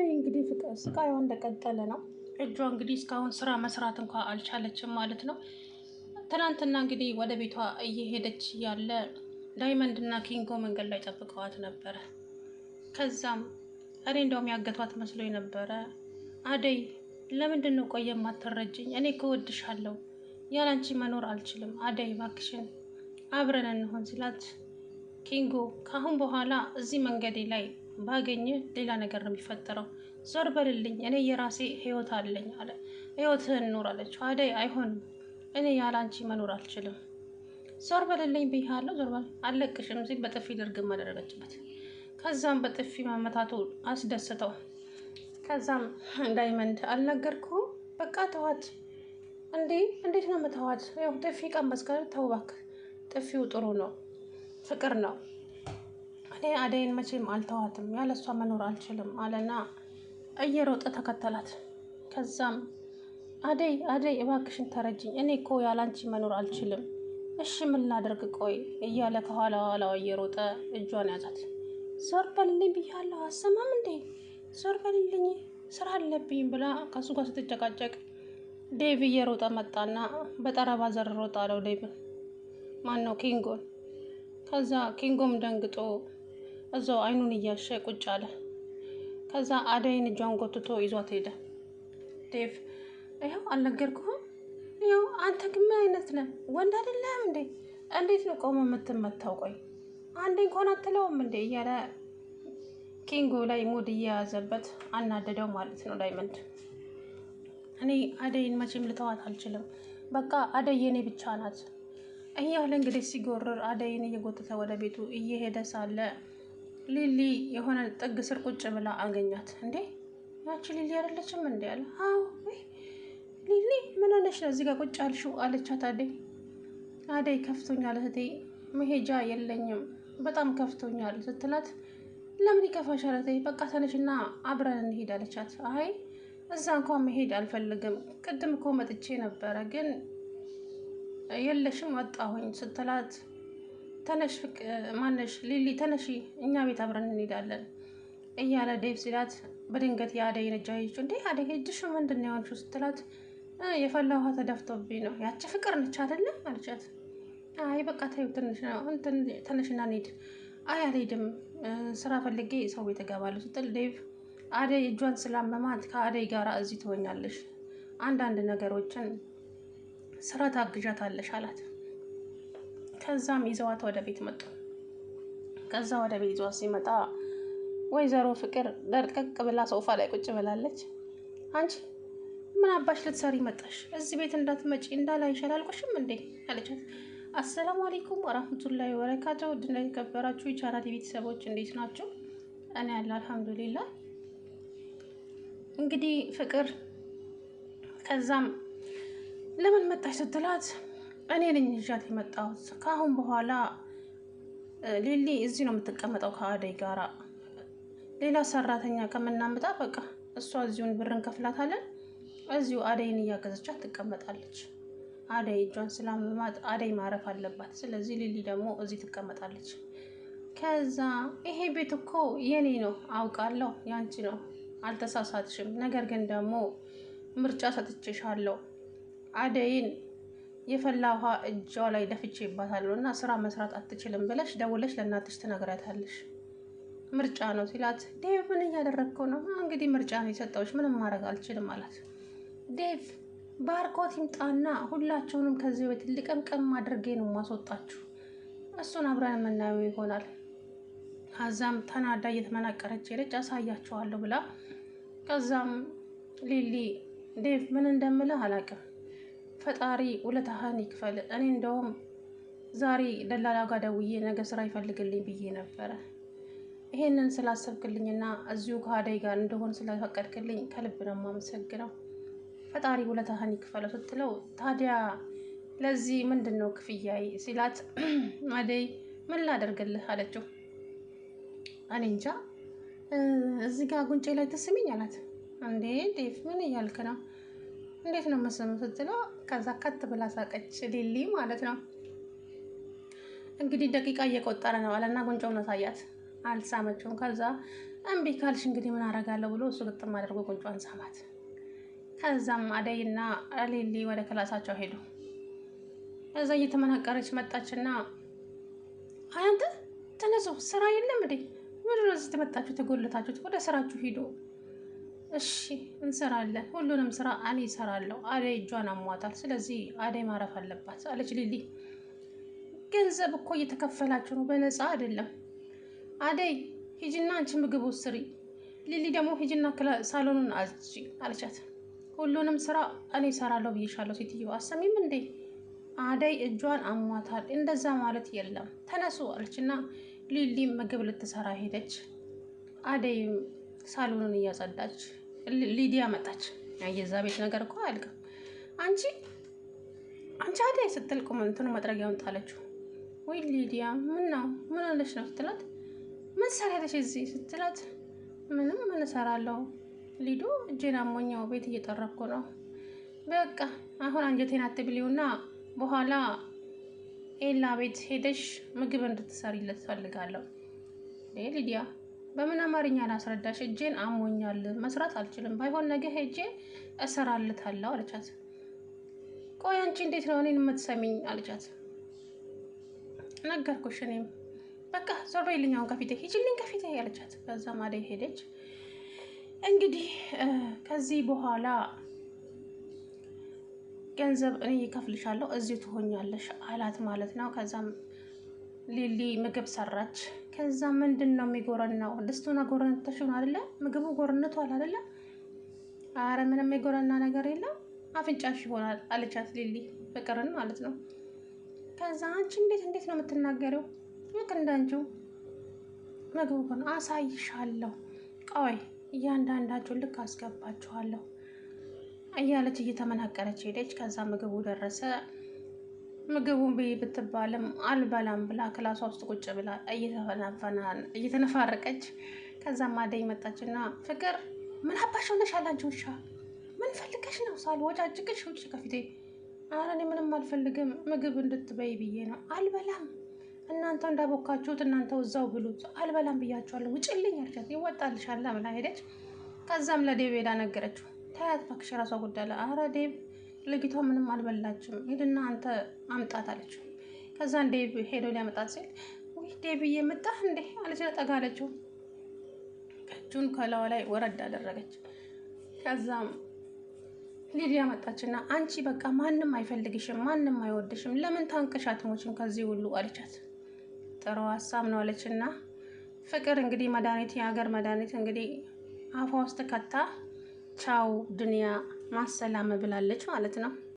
አደይ እንግዲህ ፍቅር ስቃይዋ እንደቀጠለ ነው። እጇ እንግዲህ እስካሁን ስራ መስራት እንኳን አልቻለችም ማለት ነው። ትናንትና እንግዲህ ወደ ቤቷ እየሄደች ያለ ዳይመንድ እና ኪንጎ መንገድ ላይ ጠብቀዋት ነበረ። ከዛም እኔ እንደውም ያገቷት መስሎኝ ነበረ። አደይ ለምንድን ነው ቆየ የማትረጅኝ? እኔ እኮ እወድሻለሁ፣ ያላንቺ መኖር አልችልም። አደይ እባክሽን አብረን እንሆን ሲላት ኪንጎ ካሁን በኋላ እዚህ መንገዴ ላይ ባገኘ ሌላ ነገር ነው የሚፈጠረው። ዞር በልልኝ፣ እኔ የራሴ ህይወት አለኝ አለ። ህይወትህን ኑር አለችው። አደይ አይሆንም፣ እኔ ያላንቺ መኖር አልችልም። ዞር በልልኝ ብያለሁ፣ ዞር በል አለቅሽም ሲል በጥፊ ድርግም አደረገችበት። ከዛም በጥፊ መመታቱ አስደስተው። ከዛም ዳይመንድ አልነገርኩህም? በቃ ተዋት። እንዴ እንዴት ነው የምተዋት? ያው ጥፊ ቀመስከ፣ ተው እባክህ። ጥፊው ጥሩ ነው፣ ፍቅር ነው። እኔ አደይን መቼም አልተዋትም፣ ያለሷ መኖር አልችልም አለና እየሮጠ ተከተላት። ከዛም አደይ አደይ እባክሽን ተረጅኝ፣ እኔ እኮ ያላንቺ መኖር አልችልም። እሺ ምን ላደርግ ቆይ እያለ ከኋላ ኋላዋ እየሮጠ እጇን ያዛት። ዞር በልልኝ ብያለሁ፣ አሰማም እንዴ? ዞር በልልኝ ስራ አለብኝ ብላ ከሱ ጋር ስትጨቃጨቅ ዴቭ እየሮጠ መጣና በጠረባ ዘር ሮጣ አለው ዴቭን። ማን ነው? ኪንጎን። ከዛ ኪንጎም ደንግጦ እዛው አይኑን እያሸ ቁጭ አለ። ከዛ አደይን እጇን ጎትቶ ይዟት ሄደ። ዴቭ ይኸው አልነገርኩህም? ይኸው አንተ ግን ምን አይነት ነህ? ወንድ አይደለም እንዴ? እንዴት ነው ቆመ የምትመታው? ቆይ አንዴ እንኳን አትለውም እንዴ? እያለ ኪንጎ ላይ ሙድ እየያዘበት አናደደው ማለት ነው ዳይመንድ። እኔ አደይን መቼም ልተዋት አልችልም፣ በቃ አደይ የኔ ብቻ ናት እያለ እንግዲህ ሲጎርር አደይን እየጎተተ ወደ ቤቱ እየሄደ ሳለ ሊሊ የሆነ ጥግ ስር ቁጭ ብላ አገኛት። እንዴ ያቺ ሊሊ አይደለችም እንዴ አለ። አዎ ሊሊ ምን ሆነሽ ነው እዚህ ጋር ቁጭ አልሽው? አለቻት አደይ። አደይ ከፍቶኛል እህቴ፣ መሄጃ የለኝም፣ በጣም ከፍቶኛል ስትላት ለምን ይከፋሻል እህቴ? በቃ ተነሽና አብረን እንሄድ አለቻት። አይ እዛ እንኳን መሄድ አልፈልግም፣ ቅድም እኮ መጥቼ ነበረ ግን የለሽም ወጣሁኝ ስትላት ተነሽ ማነሽ ሊሊ ተነሺ፣ እኛ ቤት አብረን እንሄዳለን እያለ ዴቭ ሲላት በድንገት የአደይን እጅ አየችው። እንዴ አደይ እጅሽ ምንድን ነው የሆንሽው? ስትላት የፈላ ውሃ ተደፍቶብኝ ነው። ያቺ ፍቅር ነች አይደለም አለቻት። አይ በቃ ተይው ትንሽ ነው ተነሽና እንሂድ። አይ አልሄድም ስራ ፈልጌ ሰው ቤት እገባለሁ ስትል ዴቭ አደይ እጇን ስላመማት ከአደይ ጋር እዚህ ትሆኛለሽ፣ አንዳንድ ነገሮችን ስራ ታግዣታለሽ አላት። ከዛም ይዘዋት ወደ ቤት መጡ። ከዛ ወደ ቤት ይዘዋት ሲመጣ ወይዘሮ ፍቅር ደርቀቅ ብላ ሶፋ ላይ ቁጭ ብላለች። አንቺ ምን አባሽ ልትሰሪ መጣሽ? እዚህ ቤት እንዳትመጪ እንዳላይሽ አላልኩሽም እንዴ አለቻት። አሰላሙ አለይኩም ወራህመቱላሂ ወበረካቱ። ውድና የተከበራችሁ የቻናሌ ቤተሰቦች እንዴት ናችሁ? እኔ ያለ አልሐምዱሊላህ። እንግዲህ ፍቅር ከዛም ለምን መጣሽ ስትላት እኔ ነኝ ይዣት የመጣሁት፣ ከአሁን በኋላ ሊሊ እዚህ ነው የምትቀመጠው ከአደይ ጋራ፣ ሌላ ሰራተኛ ከምናምጣ በቃ እሷ እዚሁን ብር እንከፍላታለን፣ እዚሁ አደይን እያገዘቻት ትቀመጣለች። አደይ እጇን ስላመማት አደይ ማረፍ አለባት፣ ስለዚህ ሊሊ ደግሞ እዚህ ትቀመጣለች። ከዛ ይሄ ቤት እኮ የኔ ነው አውቃለሁ፣ ያንቺ ነው አልተሳሳትሽም፣ ነገር ግን ደግሞ ምርጫ ሰጥቼሻለሁ። አደይን የፈላ ውሃ እጇ ላይ ደፍቼባታለሁ እና ስራ መስራት አትችልም ብለሽ ደውለሽ ለእናትሽ ትነግሪያታለሽ። ምርጫ ነው ሲላት ዴቭ ምን እያደረግከው ነው? እንግዲህ ምርጫ ነው የሰጠሁሽ፣ ምንም ማድረግ አልችልም አላት። ዴቭ ባርኮት ይምጣና ሁላቸውንም ከዚህ ቤት ልቀምቀም አድርጌ ነው ማስወጣችሁ፣ እሱን አብረን የምናየው ይሆናል። ከዛም ተናዳ እየተመናቀረች ሄደች። አሳያቸዋለሁ ብላ ከዛም ሊሊ ዴቭ ምን እንደምልህ አላውቅም፣ ፈጣሪ ውለታህን ይክፈል። እኔ እንደውም ዛሬ ደላላ ጋር ደውዬ ነገ ስራ ይፈልግልኝ ብዬ ነበረ። ይሄንን ስላሰብክልኝና እዚሁ ከአደይ ጋር እንደሆን ስለፈቀድክልኝ ከልብ ነው የማመሰግነው። ፈጣሪ ውለታህን ይክፈለው ስትለው ታዲያ ለዚህ ምንድን ነው ክፍያዬ ሲላት አደይ ምን ላደርግልህ አለችው። እኔ እንጃ እዚህ ጋር ጉንጬ ላይ ትስሚኝ አላት። እንዴ ዴቭ ምን እያልክ ነው? እንዴት ነው መስም ስትለው ከዛ ከት ብላ ሳቀች ሊሊ ማለት ነው። እንግዲህ ደቂቃ እየቆጠረ ነው አለና ጉንጮውን አሳያት። አልሳመችውም። ከዛ እምቢ ካልሽ እንግዲህ ምን አደርጋለሁ ብሎ እሱ ግጥም አድርጎ ቁንጯን ሳማት። ከዛም አደይና ሊሊ ወደ ክላሳቸው ሄዱ። እዛ እየተመናቀረች መጣችና አንተ ተነሱ፣ ስራ የለም እንዴ? ምንድን ነው እዚህ ተመጣችሁ ተጎልታችሁት? ወደ ስራችሁ ሂዱ። እሺ እንሰራለን፣ ሁሉንም ስራ እኔ እሰራለሁ። አደይ እጇን አሟታል፣ ስለዚህ አደይ ማረፍ አለባት አለች ሊሊ። ገንዘብ እኮ እየተከፈላችሁ ነው፣ በነፃ አይደለም። አደይ ሂጂና አንቺ ምግብ ስሪ፣ ሊሊ ደግሞ ሂጂና ሳሎኑን አዝጂ አለቻት። ሁሉንም ስራ እኔ እሰራለሁ ብዬሻለሁ ሴትዮ፣ አሰሚም እንዴ? አደይ እጇን አሟታል፣ እንደዛ ማለት የለም ተነሱ አለችና ሊሊ ምግብ ልትሰራ ሄደች። አደይ ሳሎኑን እያጸዳች ሊዲያ መጣች። የዛ ቤት ነገር እኮ አያልቅም። አንቺ አደይ ስትል ቁመንቱን መጥረጊያውን ጣለችው። ወይ ሊዲያ ምን ነው ምን ሆነሽ ነው ስትላት፣ ምን ሰራለሽ እዚህ ስትላት፣ ምንም ምን እሰራለሁ ሊዱ፣ እጄን አሞኛው ቤት እየጠረኩ ነው። በቃ አሁን አንጀቴን አትብሊውና በኋላ ኤላ ቤት ሄደሽ ምግብ እንድትሰሪለት ፈልጋለሁ። ሊዲያ በምን አማርኛ ላስረዳሽ? እጄን አሞኛል፣ መስራት አልችልም። ባይሆን ነገ ሄጄ እሰራልታለሁ አለቻት። ቆይ አንቺ እንዴት ነው እኔን የምትሰሚኝ አለቻት። ነገርኩሽ፣ እኔም በቃ ዞር በይልኝ አሁን ከፊቴ ሂጂልኝ ከፊቴ አለቻት። ከዛም አደይ ሄደች። እንግዲህ ከዚህ በኋላ ገንዘብ እኔ ይከፍልሻለሁ፣ እዚሁ ትሆኛለሽ አላት ማለት ነው። ከዛም ሊሊ ምግብ ሰራች። ከዛ ምንድን ነው የሚጎረናው? ድስቱን ጎረነተሽውን አይደለ? ምግቡ ጎረነቷል አይደለ? አረ ምንም የጎረና ነገር የለም፣ አፍንጫሽ ይሆናል አለቻት ሊሊ፣ ፍቅርን ማለት ነው። ከዛ አንቺ እንዴት ነው የምትናገሪው? ልክ እንዳንቺው ምግቡ ሆነ አሳይሻለሁ፣ ቆይ እያንዳንዳችሁ ልክ አስገባችኋለሁ እያለች እየተመናቀረች ሄደች። ከዛ ምግቡ ደረሰ። ምግቡን ብይ ብትባልም አልበላም ብላ ክላሷ ውስጥ ቁጭ ብላ እየተነፋረቀች። ከዛም አደይ መጣችና ፍቅር ምን አባሽ ሆነሻል አንቺ ውሻ? ምን ፈልገሽ ነው? ሳልወጫጭቅሽ ውጭ ከፊቴ። ኧረ እኔ ምንም አልፈልግም፣ ምግብ እንድትበይ ብዬ ነው። አልበላም፣ እናንተ እንዳቦካችሁት እናንተው እዛው ብሉት፣ አልበላም ብያችኋለሁ፣ ውጭልኝ አልቻት። ይወጣልሻል ብላ ሄደች። ከዛም ለዴቭ ሄዳ ነገረችው። ታያት እባክሽ የራሷ ጉዳይ አለ። ኧረ ዴቭ ልጅቷ ምንም አልበላችም፣ ሄድና አንተ አምጣት አለችው። ከዛን ዴቭ ሄዶ ሊያመጣት ሲል ውይ ዴቭዬ መጣህ እንዴ አለች። ጠጋ አለችው። እጁን ከላዋ ላይ ወረድ አደረገች። ከዛም ሊዲያ መጣችና አንቺ በቃ ማንም አይፈልግሽም፣ ማንም አይወድሽም፣ ለምን ታንቀሽ አትሞችም ከዚህ ሁሉ አለቻት። ጥሩ ሀሳብ ነው አለችና ፍቅር እንግዲህ መድኃኒት የሀገር መድኃኒት እንግዲህ አፏ ውስጥ ከታ ቻው ድንያ ማሰላም ብላለች ማለት ነው።